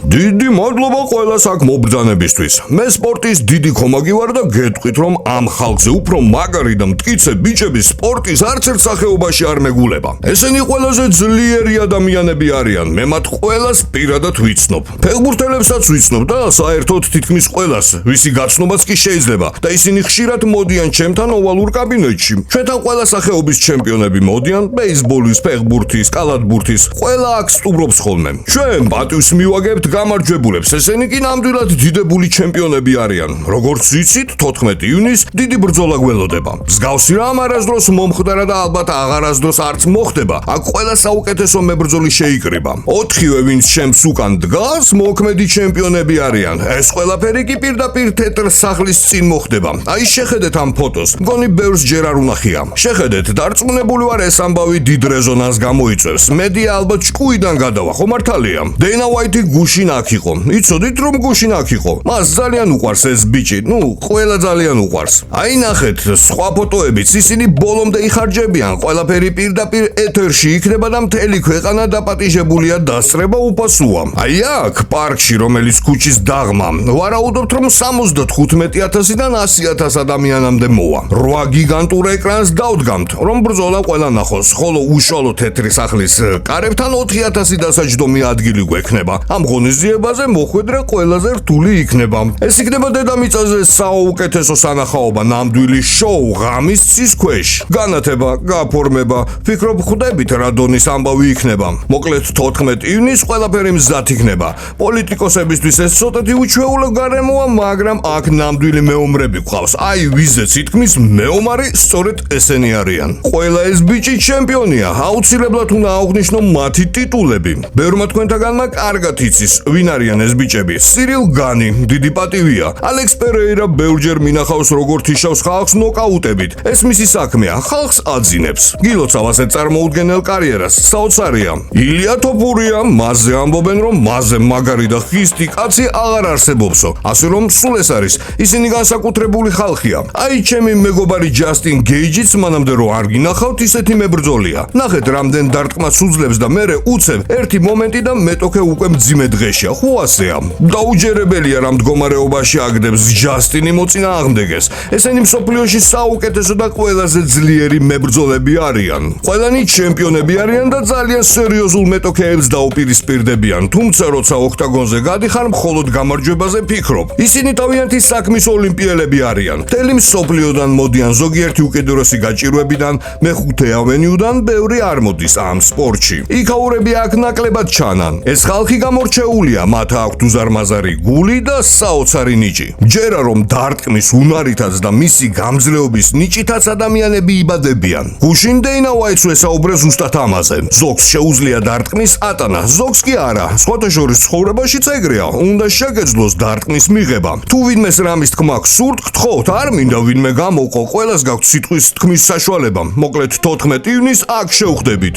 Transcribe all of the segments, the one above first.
დიდი მადლობა ყველას აქ მობრძანებისთვის. მე სპორტის დიდი ქომაგი ვარ და გეტყვით, რომ ამ ხალხზე უფრო მაგარი და მტკიცე ბიჭები სპორტის არც ერთ სახეობაში არ მეგულება. ესენი ყველაზე ძლიერი ადამიანები არიან. მე მათ ყველას პირადად ვიცნობ. ფეხბურთელებსაც ვიცნობ და საერთოდ თითქმის ყველას, ვისი გაცნობაც კი შეიძლება და ისინი ხშირად მოდიან ჩემთან ოვალურ კაბინეტში. ჩვენთან ყველა სახეობის ჩემპიონები მოდიან, ბეისბოლის, ფეხბურთის, კალათბურთის, ყველა აქ სტუმრობს ხოლმე. ჩვენ პატივს მივაგებთ გამარჯვებულებს, ესენი კი ნამდვილად დიდებული ჩემპიონები არიან. როგორც იცით, 14 ივნისს დიდი ბრძოლა გველოდება. მსგავსი რამ არასდროს მომხდარა და ალბათ აღარასდროს არც მოხდება. აქ ყველა საუკეთესო მებრძოლი შეიკრიბა. 4-ვე ვინც ჩემს უკან დგას, მოქმედი ჩემპიონები არიან. ეს ყველაფერი კი პირდაპირ თეთრ სახლის წინ მოხდება. აი შეხედეთ ამ ფოტოს. მგონი ბევრს ჯერ არ უნახია. შეხედეთ, დარწმუნებული ვარ ეს ამბავი დიდ რეზონანსს გამოიწვევს. მედია ალბათ ჭკუიდან გადავა, ხო მართალია? დეინა უაიტი გუშინ აქ იყო. იცოდით რომ გუშინ აქ იყო? მას ძალიან უყვარს ეს ბიჭი. ყველა ძალიან უყვარს. აი ნახეთ, სხვა ფოტოებიც ისინი ბოლომდე იხარჯებიან. ყველაფერი პირდაპირ ეთერში იქნება და მთელი ქვეყანა დაპატიჟებულია დასწრება უფასოა. აი აქ პარკში, რომელიც ქუჩის დაღმა, ვარაუდობთ რომ 75,000-დან 100,000 ადამიანამდე მოვა. 8 გიგანტურ ეკრანს დავდგამთ, რომ ბრძოლა ყველა ნახოს, ხოლო უშუალო თეთრი სახლის კარებთან 4,000 დასაჯდომი ადგილი გვექნება. ამ ღონისძიებაზე მოხვედრა ყველაზე რთული იქნება. ეს იქნება დედამიწაზე საუკეთესო სანახაობა, ნამდვილი შოუ ღამის ცის ქვეშ. განათება, გაფორმება, ფიქრობ ხვდებით რა დონის ამბავი იქნება. მოკლედ 14 ივნისს ყველაფერი მზად იქნება. პოლიტიკოსებისთვის ეს ცოტათი უჩვეულო გარემოა, მაგრამ აქ ნამდვილი მეომრები გვყავს. აი ვიზეც ითქმის მეომარი სწორედ ესენი არიან. ყველა ეს ბიჭი ჩემპიონია. აუცილებლად უნდა აღვნიშნო მათი ტიტულები. ბევრმა თქვენთაგანმა კარგად იცის, ვინ არიან ეს ბიჭები. სირილ განი, დიდი პატივია. ალექს პერეირა ბევრჯერ მინახავს როგორც იშავს ხალხს ნოკაუტებით. ეს მისი საქმეა, ხალხს აძინებს. გილოცავ ასეთ წარმოუდგენელ კარიერას, საოცარია. ილია თოფურია, მასზე ამბობენ რომ მასზე მაგარი და ხისტი კაცი აღარ არსებობსო. ასე რომ სულ ეს არის, ისინი განსაკუთრებული ხალხია. აი ჩემი მეგობარი ჯასტინ გეიჯიც მანამდე რომ არ გინახავთ ისეთი მებრძოლია. ნახეთ რამდენ დარტყმას უძლებს და მერე უცებ ერთი მომენტი და მეტოქე უკვე მძიმე დღეშია. ხო ასეა. დაუჯერებელია რა მდგომარეობაში აგდებს ჯასტინი მოწინააღმდეგეს. ესენი მსოფლიოში საუკეთესო და ყველაზე ძლიერი მებრძოლები არიან. ყველანი ჩემპიონები არიან და ძალიან სერიოზულ მეტოქეებს დაუპირისპირდებიან. თუმცა როცა ოქტაგონზე გადიხარ, მხოლოდ გამარჯვებაზე ფიქრობ. ისინი თავიანთი საქმის ოლიმპიელები არიან. მთელი მსოფლიოდან მოდიან, ზოგიერთი უკიდურესი გაჭირვებიდან, მეხუთე ავენიუდან ბევრი არ მოდის ამ სპორტში. იქაურები აქ ნაკლებად ჩანან. ეს ხალხი გამორჩეულია, მათ აქვთ უზარმაზარი გული და საოცარი ნიჭი. ჯერა რომ დარტყმის უნარითაც და მისი გამძლეობის ნიჭითაც ადამიანები იბადებიან. გუშინ დეინა უაიტს ესაუბრეს ზუსტად ამაზე. ზოგს შეუძლია დარტყმის ატანა, ზოგს კი არა. სხვათა შორის ცხოვრებაშიც ეგრეა, უნდა შეგეძლოს დარტყმის მიღება. თუ ვინმეს რამის თქმა გსურთ, გთხოვთ, არ მინდა ვინმე გამოყო, ყველას გაქვთ სიტყვის თქმის საშუალება. მოკლედ 14 ივნისს აქ შევხვდებით.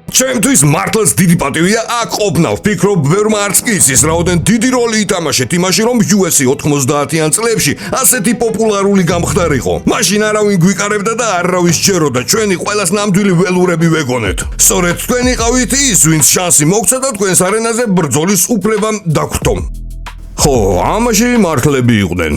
ჩემთვის მართლაც დიდი პატივია აქ ყოფნა. ვფიქრობ, ბევრმა არც კი იცის, რაოდენ დიდი როლი ითამაშეთ იმაში, რომ UFC 90-იან წლებში ასეთი პოპულარული გამხდარიყო. მაშინ არავინ გვიკარებდა და არავის სჯეროდა, ჩვენი ყველას ნამდვილი ველურები ვეგონეთ. სწორედ თქვენ იყავით ის, ვინც შანსი მოგცა და თქვენს არენაზე ბრძოლის უფლებამ დაგხვდო. ხო, ამაში მართლები იყვნენ.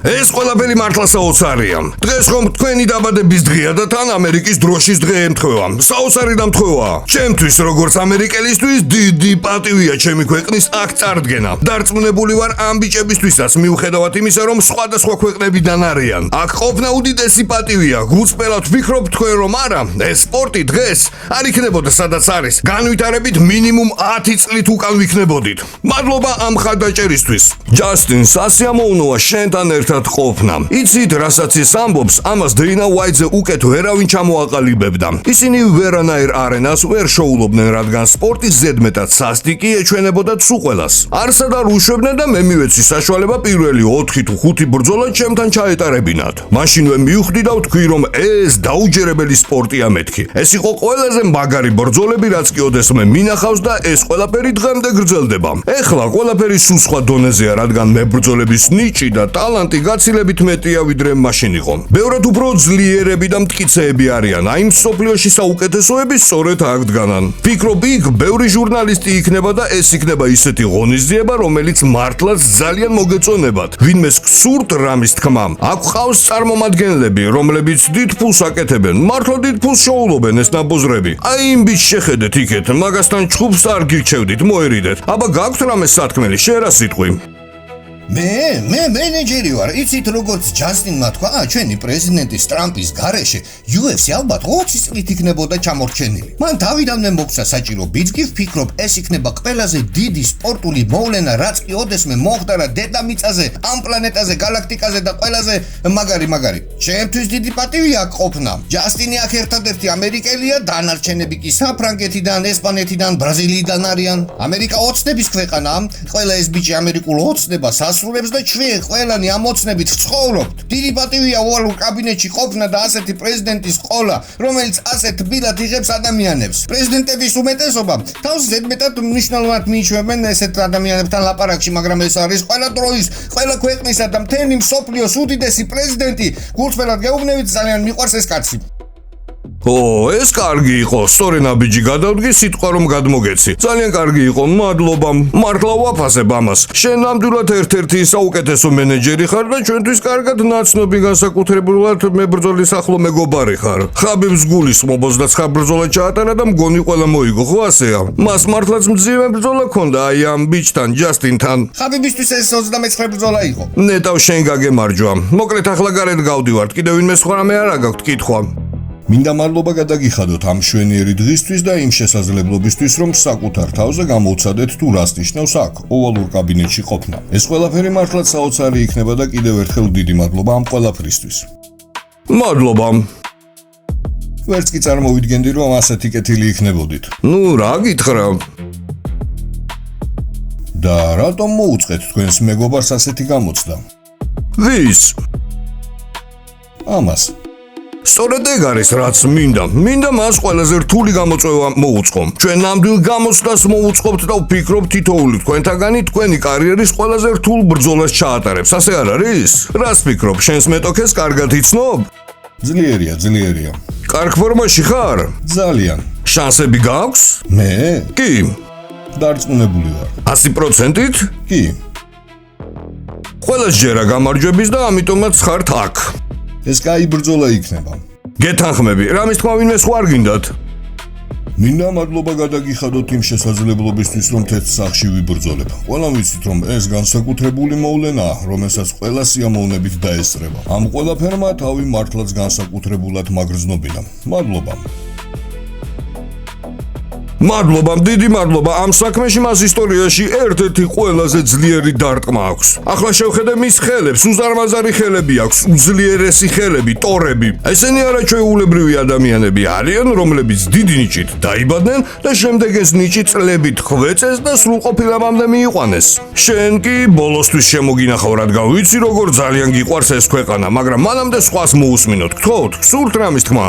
ეს ყველაფერი მართლა საოცარია. დღეს ხომ თქვენი დაბადების დღეა და თან ამერიკის დროშის დღე ემთხვევა. საოცარი დამთხვევა. ჩემთვის როგორც ამერიკელისთვის დიდი პატივია ჩემი ქვეყნის აქ წარდგენა. დარწმუნებული ვარ ამ ბიჭებისთვისაც, მიუხედავად იმისა, რომ სხვადასხვა ქვეყნებიდან არიან. აქ ყოფნა უდიდესი პატივია. გულწრფელად ვფიქრობ თქვენ რომ არა, ეს სპორტი დღეს არ იქნებოდა სადაც არის. განვითარებით მინიმუმ 10 წლით უკან ვიქნებოდით. მადლობა ამ ხარდაჭერისთვის. ჯასტინ, სასიამოვნოა შენთან ერთად ყოფნა. იცით, რასაც ის ამბობს, ამას დეინა უაიტზე უკეთ ვერავინ ჩამოაყალიბებდა. ისინი ვერანაირ არენას ვერ შოულობდნენ, რადგან სპორტის ზედმეტად სასტიკი ეჩვენებოდა სულ ყველას. არსად არ უშვებდნენ და მე მივეცი საშუალება პირველი 4 თუ 5 ბრძოლა ჩემთან ჩაეტარებინათ. მაშინვე მივხვდი და ვთქვი, რომ ეს დაუჯერებელი სპორტია მეთქი. ეს იყო ყველაზე მაგარი ბრძოლები, რაც კი ოდესმე მინახავს და ეს ყველაფერი დღემდე გრძელდება. ეხლა ყველაფერი სულ სხვა დონეზეა, რადგან მებრძოლების ნიჭი და ტალანტი გაცილებით მეტია ვიდრე მაშინ იყო. ბევრად უფრო ძლიერები და მტკიცეები არიან. აი მსოფლიოში საუკეთესოები სწორედ აქ დგანან. ფიქრობ იქ ბევრი ჟურნალისტი იქნება და ეს იქნება ისეთი ღონისძიება, რომელიც მართლაც ძალიან მოგეწონებათ. ვინმეს გსურთ რამის თქმა. აქ ყავს წარმომადგენლები, რომლებიც დიდ ფულს აკეთებენ. მართლა დიდ ფულს შეულობენ ეს ნაბოზრები. აი იმ ბიჭს შეხედეთ იქეთ, მაგასთან ჩხუბს არ გირჩევდით, მოერიდეთ. აბა გაქვთ რამე სათქმელი, შენ რა სიტყვი? მე მენეჯერი ვარ. იცით როგორც ჯასტინმა თქვა, ჩვენი პრეზიდენტის ტრამპის გარეშე UFC ალბათ 20 წლით იქნებოდა ჩამორჩენილი. მან თავიდანვე მოგცა საჭირო ბიძგი, ვფიქრობ ეს იქნება ყველაზე დიდი სპორტული მოვლენა, რაც კი ოდესმე მოხდარა დედამიწაზე, ამ პლანეტაზე, გალაქტიკაზე და ყველაზე მაგარი. ჩემთვის დიდი პატივია აქ ყოფნა. ჯასტინი აქ ერთადერთი ამერიკელია, დანარჩენები კი საფრანგეთიდან, ესპანეთიდან, ბრაზილიიდან არიან. ამერიკა ოცნების ქვეყანაა. ყველა ეს ბიჭი ამერიკულ ოცნებას ასრულებს და ჩვენ ყველანი ამ ოცნებით ვცხოვრობთ. დიდი პატივია ოვალურ კაბინეტში ყოფნა და ასეთი პრეზიდენტის ყოლა, რომელიც ასეთ თბილად იღებს ადამიანებს. პრეზიდენტების უმეტესობა თავს ზედმეტად მნიშვნელოვნად მიიჩვევენ ესეთ ადამიანებთან ლაპარაკში, მაგრამ ეს არის ყველა დროის, ყველა ქვეყნისა და მთელი მსოფლიოს უდიდესი პრეზიდენტი. გულწრფელად გეუბნებით, ძალიან მიყვარს ეს კაცი. ეს კარგი იყო, სწორი ნაბიჯი გადავდგი სიტყვა რომ გადმოგეცი. ძალიან კარგი იყო, მადლობა. მართლა ვაფასებ ამას. შენ ნამდვილად ერთ-ერთი საუკეთესო მენეჯერი ხარ და ჩვენთვის კარგად ნაცნობი განსაკუთრებულად მებრძოლის ახლო მეგობარი ხარ. ხაბიბს გულისხმობს და 9 ბრძოლა ჩაატარა და მგონი ყველა მოიგო, ხო ასეა? მას მართლაც მძიმე ბრძოლა ჰქონდა აი ამ ბიჭთან, ჯასტინთან. ხაბიბისთვის ეს 29 ბრძოლა იყო. ნეტავ შენ გაგემარჯვა. მოკლედ ახლა გარეთ გავდივართ. კიდევ ვინმე სხვა რამე არა გაქვთ კითხვა? მინდა მადლობა გადაგიხადოთ ამ შვენიერი დღისთვის და იმ შესაძლებლობისთვის, რომ საკუთარ თავზე გამოვცადეთ თუ რას ნიშნავს აქ ოვალურ კაბინეტში ყოფნა. ეს ყველაფერი მართლაც საოცარი იქნება და კიდევ ერთხელ დიდი მადლობა ამ ყველაფრისთვის. მადლობა. ვერც კი წარმოვიდგენდი, რომ ასეთი კეთილი იქნებოდით. ნუ რა გითხრა? და რატომ მოუწყეთ თქვენს მეგობარს ასეთი გამოცდა? ვის? ამას. სწორედ ეგ არის რაც მინდა მას ყველაზე რთული გამოწვევა მოუწყო. ჩვენ ნამდვილ გამოცდას მოუწყობთ და ვფიქრობ თითოეული თქვენთაგანი თქვენი კარიერის ყველაზე რთულ ბრძოლას ჩაატარებს. ასე არ არის? რას ფიქრობ, შენს მეტოქეს კარგად იცნობ? ძლიერია. კარგ ფორმაში ხარ? ძალიან. შანსები გაქვს? მე? კი. დარწმუნებული ვარ. 100%-ით? კი. ყველა ჯერა გამარჯვების და ამიტომაც ხართ აქ. ეს კაი ბრძოლა იქნება. გეთანხმები, რამის თქმა ვინმე სხვა არ გინდათ? მინდა მადლობა გადაგიხადოთ იმ შესაძლებლობისთვის, რომ თეთრ სახლში ვიბრძოლებ. ყველამ ვიცით, რომ ეს განსაკუთრებული მოვლენაა, რომელსაც ყველა სიამოვნებით დაესწრება. ამ ყველაფერმა თავი მართლაც განსაკუთრებულად მაგრძნობინა. მადლობა. მადლობა, დიდი მადლობა. ამ საქმეში მას ისტორიაში ერთ-ერთი ყველაზე ძლიერი დარტყმა აქვს. ახლა შევხედე მის ხელებს, უზარმაზარი ხელები აქვს, უძლიერესი ხელები, ტორები. ესენი არაჩვეულებრივი ადამიანები არიან, რომლებიც დიდი ნიჭით დაიბადნენ და შემდეგ ეს ნიჭი წლებით ხვეწეს და სრულყოფილებამდე მიიყვანეს. შენ კი ბოლოსთვის შემოგინახავ, რადგან ვიცი როგორ ძალიან გიყვარს ეს ქვეყანა, მაგრამ მანამდე სხვას მოусმინოთ. გთხოვთ, გსურთ რამის თქმა?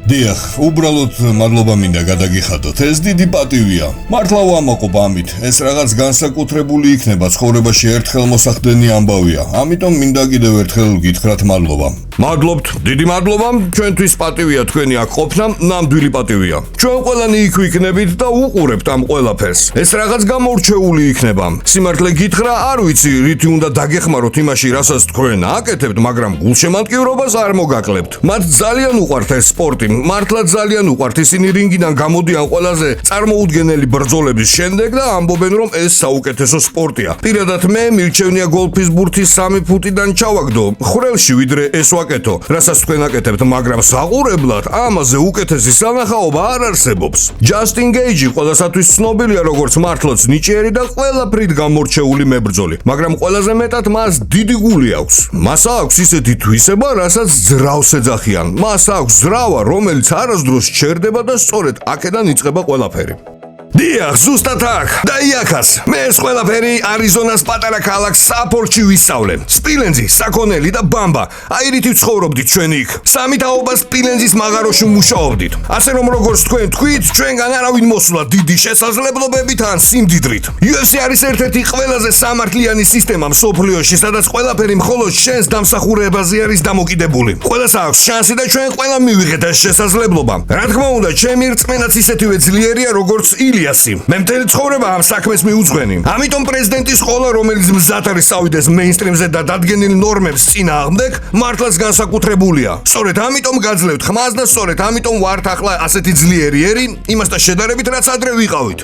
დიახ, უბრალოდ მადლობა მინდა გადაგიხადოთ. ეს დიდი პატივია. მართლა ვამაყობ ამით. ეს რაღაც განსაკუთრებული იქნება, ცხოვრებაში ერთხელ მოსახდენი ამბავია. ამიტომ მინდა კიდევ ერთხელ გითხრათ მადლობა. მადლობთ, დიდი მადლობა. ჩვენთვის პატივია თქვენი აქ ყოფნა, ნამდვილი პატივია. ჩვენ ყველანი იქ ვიქნებით და უყურებთ ამ ყველაფერს. ეს რაღაც გამორჩეული იქნება. სიმართლე გითხრა, არ ვიცი, რითი უნდა დაგეხმაროთ იმაში, რასაც თქვენ აკეთებთ, მაგრამ გულშემატკივრობას არ მოგაკლებთ. მათ ძალიან უყვართ ეს სპორტი. მართლა ძალიან უყვართ, ისინი რინგიდან გამოდიან ყველაზე წარმოუდგენელი ბრძოლების შემდეგ და ამბობენ, რომ ეს საუკეთესო სპორტია. პირადად მე მირჩევნია გოლფის ბურთი 3 ფუტიდან ჩავაგდო, ხრელში ვიდრე ეს ვაკეთო, რასაც თქვენ აკეთებთ, მაგრამ საყურებლად ამაზე უკეთესი სანახაობა არ არსებობს. ჯასტინ გეიჯი ყველასათვის ცნობილია როგორც მართლაც ნიჭიერი და ყველაფრით გამორჩეული მებრძოლი, მაგრამ ყველაზე მეტად მას დიდი გული აქვს. მას აქვს ისეთი თვისება, რასაც ძრავს ეძახიან. მას აქვს ზრავა, რომელიც არასდროს ჩერდება და სწორედ აქედან იწყება ყველაფერი. დიახ, ზუსტად აქ. და იახას. მე ეს ყველაფერი არიზონას პატარა ქალაქ საფორდში ვისწავლე. სპილენძი, საკონელი და ბამბა. აირით ვცხოვრობდით ჩვენ იქ. სამი თაობა სპილენძის მაღაროში მუშაობდით. ასე რომ როგორც თქვენ თქვით, ჩვენგან არავინ მოსულა დიდი შესაძლებლობებით ან სიმდიდრით. UFC არის ერთ-ერთი ყველაზე სამართლიანი სისტემა მსოფლიოში, სადაც ყველაფერი მხოლოდ შენს დამსახურებაზე არის დამოკიდებული. ყველას აქვს შანსი და ჩვენ ყველა მივიღეთ ეს შესაძლებლობა. რა თქმა უნდა, ჩემი რწმენაც ისეთივე ძლიერია, როგორც ილიასი. მე მთელი ცხოვრება ამ საქმეს მიუძღვენი. ამიტომ პრეზიდენტის ყოლა, რომელიც მზად არის წავიდეს მეინსტრიმზე და დადგენილ ნორმებს წინააღმდეგ, მართლაც განსაკუთრებულია. სწორედ ამიტომ გაძლევთ ხმას და სწორედ ამიტომ ვართ ახლა ასეთი ძლიერიერი, იმასთან შედარებით, რაც ადრე ვიყავით.